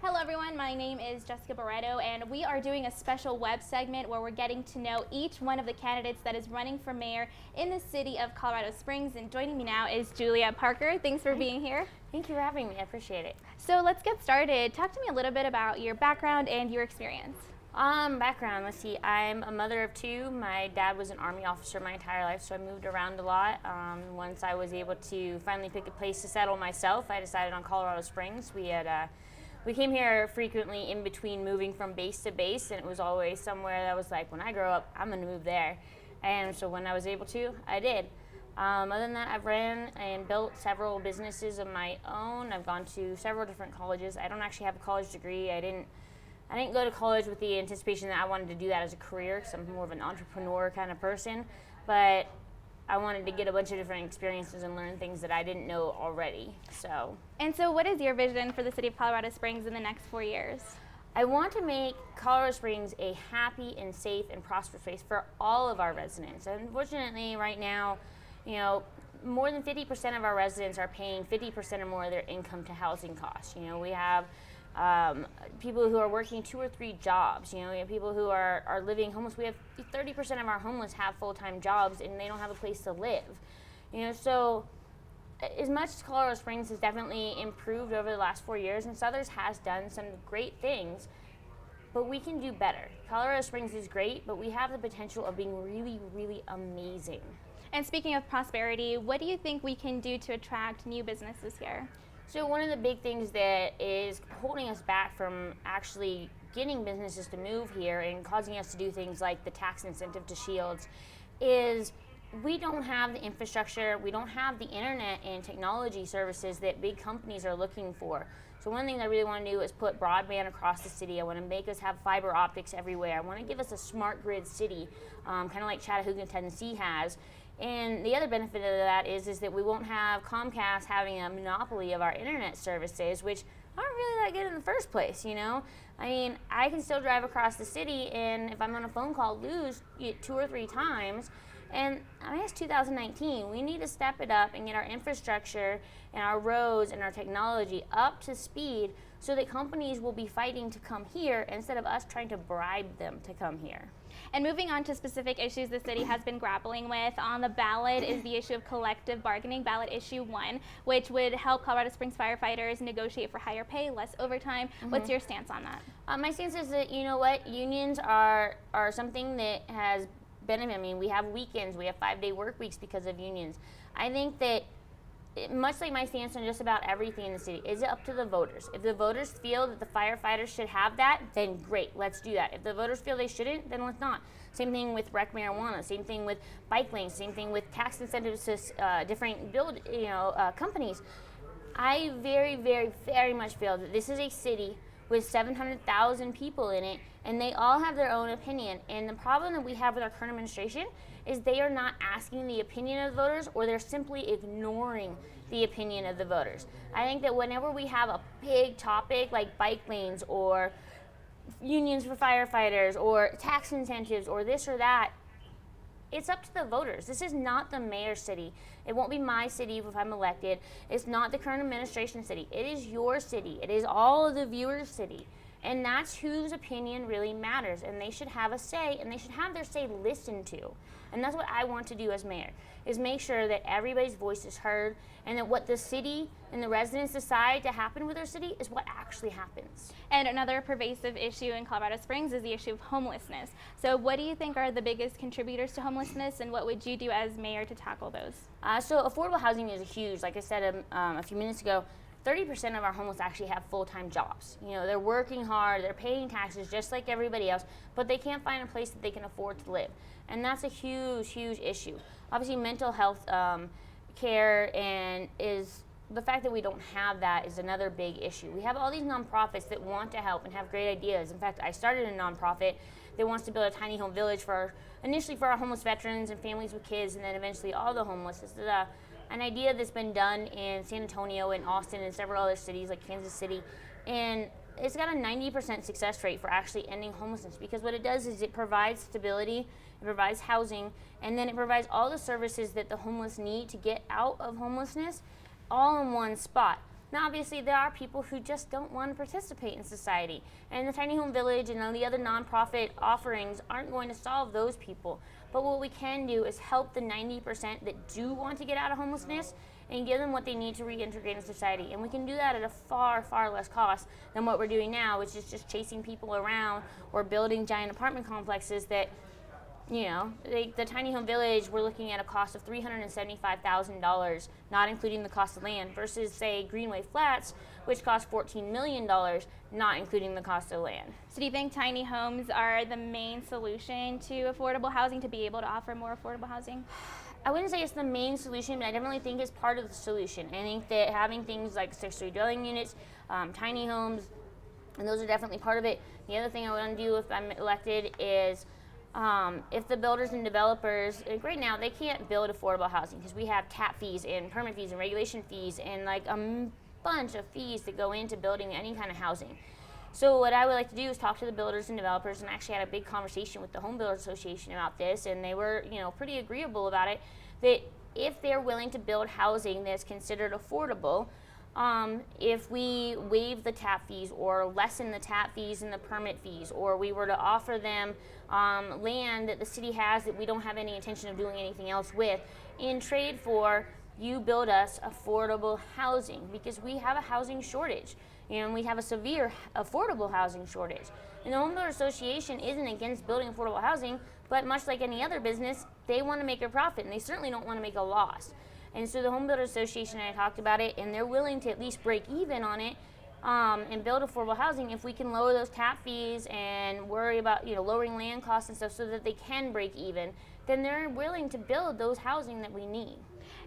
Hello everyone, my name is Jessica Barreto and we are doing a special web segment where we're getting to know each one of the candidates that is running for mayor in the city of Colorado Springs, and joining me now is Juliette Parker. Thanks for being here. Thank you for having me, I appreciate it. So let's get started. Talk to me a little bit about your background and your experience. Background, let's see, I'm a mother of two. My dad was an Army officer my entire life, so I moved around a lot. Once I was able to finally pick a place to settle myself, I decided on Colorado Springs. We came here frequently in between moving from base to base, and it was always somewhere that was like, when I grow up, I'm gonna move there. And so when I was able to, I did. Other than that, I've ran and built several businesses of my own. I've gone to several different colleges. I don't actually have a college degree. I didn't go to college with the anticipation that I wanted to do that as a career, because I'm more of an entrepreneur kind of person, but I wanted to get a bunch of different experiences and learn things that I didn't know already. And so what is your vision for the city of Colorado Springs in the next 4 years? I want to make Colorado Springs a happy and safe and prosperous place for all of our residents. Unfortunately, right now, more than 50% of our residents are paying 50% or more of their income to housing costs. We have people who are working 2 or 3 jobs. We have people who are living homeless. We have 30% of our homeless have full-time jobs and they don't have a place to live. So as much as Colorado Springs has definitely improved over the last 4 years, and Southers has done some great things, but we can do better. Colorado Springs is great, but we have the potential of being really, really amazing. And speaking of prosperity, what do you think we can do to attract new businesses here? So one of the big things that is holding us back from actually getting businesses to move here and causing us to do things like the tax incentive to Shields is we don't have the infrastructure, we don't have the internet and technology services that big companies are looking for. So one thing I really want to do is put broadband across the city. I want to make us have fiber optics everywhere. I want to give us a smart grid city, kind of like Chattanooga, Tennessee has. And the other benefit of that is that we won't have Comcast having a monopoly of our internet services, which aren't really that good in the first place, I can still drive across the city, and if I'm on a phone call, lose 2 or 3 times. And it's 2019. We need to step it up and get our infrastructure and our roads and our technology up to speed so that companies will be fighting to come here instead of us trying to bribe them to come here. And moving on to specific issues the city has been grappling with, on the ballot is the issue of collective bargaining, ballot issue 1, which would help Colorado Springs firefighters negotiate for higher pay, less overtime. What's your stance on that? My stance is that, unions are something that has benefited. We have weekends, we have 5-day work weeks because of unions. I think that, much like my stance on just about everything in the city, is it up to the voters. If the voters feel that the firefighters should have that, then great, let's do that. If the voters feel they shouldn't, then let's not. Same thing with rec marijuana, same thing with bike lanes, same thing with tax incentives to different companies. I very, very, very much feel that this is a city with 700,000 people in it, and they all have their own opinion. And the problem that we have with our current administration is they are not asking the opinion of the voters, or they're simply ignoring the opinion of the voters. I think that whenever we have a big topic like bike lanes or unions for firefighters or tax incentives or this or that, it's up to the voters. This is not the mayor's city. It won't be my city if I'm elected. It's not the current administration city. It is your city. It is all of the viewers' city. And that's whose opinion really matters. And they should have a say, and they should have their say listened to. And that's what I want to do as mayor, is make sure that everybody's voice is heard, and that what the city and the residents decide to happen with their city is what actually happens. And another pervasive issue in Colorado Springs is the issue of homelessness. So what do you think are the biggest contributors to homelessness, and what would you do as mayor to tackle those? So affordable housing is huge. Like I said a few minutes ago, 30% of our homeless actually have full-time jobs. They're working hard, they're paying taxes just like everybody else, but they can't find a place that they can afford to live. And that's a huge, huge issue. Obviously, mental health care and is the fact that we don't have that is another big issue. We have all these nonprofits that want to help and have great ideas. In fact, I started a nonprofit that wants to build a tiny home village initially for our homeless veterans and families with kids, and then eventually all the homeless. This is an idea that's been done in San Antonio and Austin and several other cities like Kansas City, and it's got a 90% success rate for actually ending homelessness, because what it does is it provides stability, it provides housing, and then it provides all the services that the homeless need to get out of homelessness all in one spot. Now, obviously, there are people who just don't want to participate in society. And the Tiny Home Village and all the other nonprofit offerings aren't going to solve those people. But what we can do is help the 90% that do want to get out of homelessness and give them what they need to reintegrate in society. And we can do that at a far, far less cost than what we're doing now, which is just chasing people around or building giant apartment complexes that, the Tiny Home Village, we're looking at a cost of $375,000, not including the cost of land, versus, say, Greenway Flats, which cost $14 million, not including the cost of land. So do you think tiny homes are the main solution to affordable housing, to be able to offer more affordable housing? I wouldn't say it's the main solution, but I definitely think it's part of the solution. I think that having things like accessory dwelling units, tiny homes, and those are definitely part of it. The other thing I want to do if I'm elected is if the builders and developers, like right now, they can't build affordable housing because we have tap fees and permit fees and regulation fees and like a bunch of fees that go into building any kind of housing. So what I would like to do is talk to the builders and developers, and I actually had a big conversation with the Home Builders Association about this, and they were, pretty agreeable about it, that if they're willing to build housing that's considered affordable, if we waive the tap fees or lessen the tap fees and the permit fees, or we were to offer them land that the city has that we don't have any intention of doing anything else with, in trade for you build us affordable housing, because we have a housing shortage. And we have a severe affordable housing shortage. And the Home Builders Association isn't against building affordable housing, but much like any other business, they want to make a profit, and they certainly don't want to make a loss. And so the Home Builders Association and I talked about it, and they're willing to at least break even on it and build affordable housing if we can lower those tap fees and worry about lowering land costs and stuff so that they can break even. Then they're willing to build those housing that we need.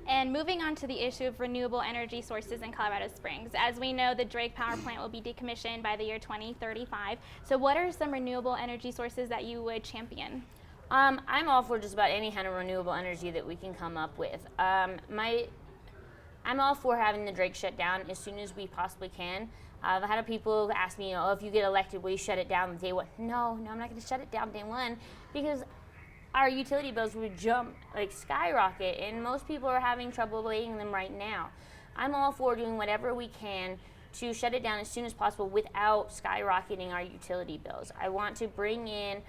And moving on to the issue of renewable energy sources in Colorado Springs. As we know, the Drake power plant will be decommissioned by the year 2035. So what are some renewable energy sources that you would champion? I'm all for just about any kind of renewable energy that we can come up with. I'm all for having the Drake shut down as soon as we possibly can. I've had people ask me, if you get elected, will you shut it down day one? No, I'm not going to shut it down day one, because our utility bills would skyrocket, and most people are having trouble paying them right now. I'm all for doing whatever we can to shut it down as soon as possible without skyrocketing our utility bills. I want to bring in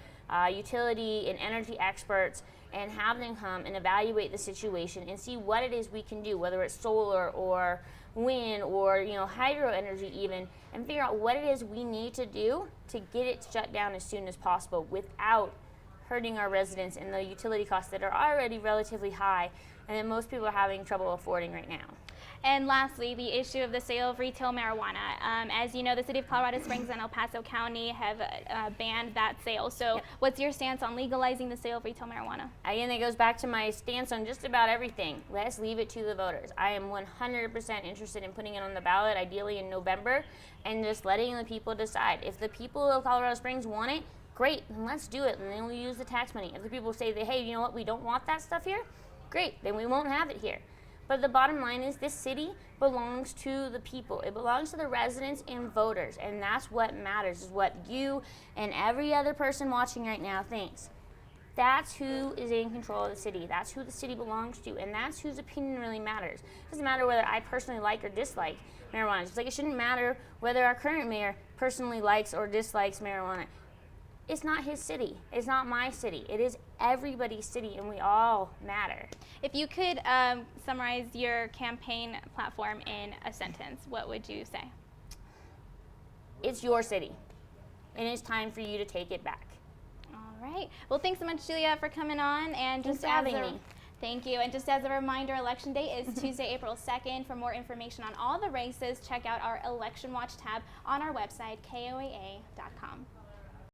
utility and energy experts and have them come and evaluate the situation and see what it is we can do, whether it's solar or wind or hydro energy even, and figure out what it is we need to do to get it shut down as soon as possible without hurting our residents and the utility costs that are already relatively high and that most people are having trouble affording right now. And lastly, the issue of the sale of retail marijuana. As you know, the city of Colorado Springs and El Paso County have banned that sale. So Yep. What's your stance on legalizing the sale of retail marijuana? Again, that goes back to my stance on just about everything. Let's leave it to the voters. I am 100% interested in putting it on the ballot, ideally in November, and just letting the people decide. If the people of Colorado Springs want it, great, then let's do it, and then we'll use the tax money. If the people say that, hey, you know what, we don't want that stuff here, great, then we won't have it here. But the bottom line is this city belongs to the people. It belongs to the residents and voters, and that's what matters, is what you and every other person watching right now thinks. That's who is in control of the city. That's who the city belongs to, and that's whose opinion really matters. It doesn't matter whether I personally like or dislike marijuana. Just like it shouldn't matter whether our current mayor personally likes or dislikes marijuana. It's not his city. It's not my city. It is everybody's city, and we all matter. If you could summarize your campaign platform in a sentence, what would you say? It's your city, and it's time for you to take it back. All right. Well, thanks so much, Juliette, for coming on. And Thanks just for having me. Thank you. And just as a reminder, Election Day is Tuesday, April 2nd. For more information on all the races, check out our Election Watch tab on our website, koaa.com.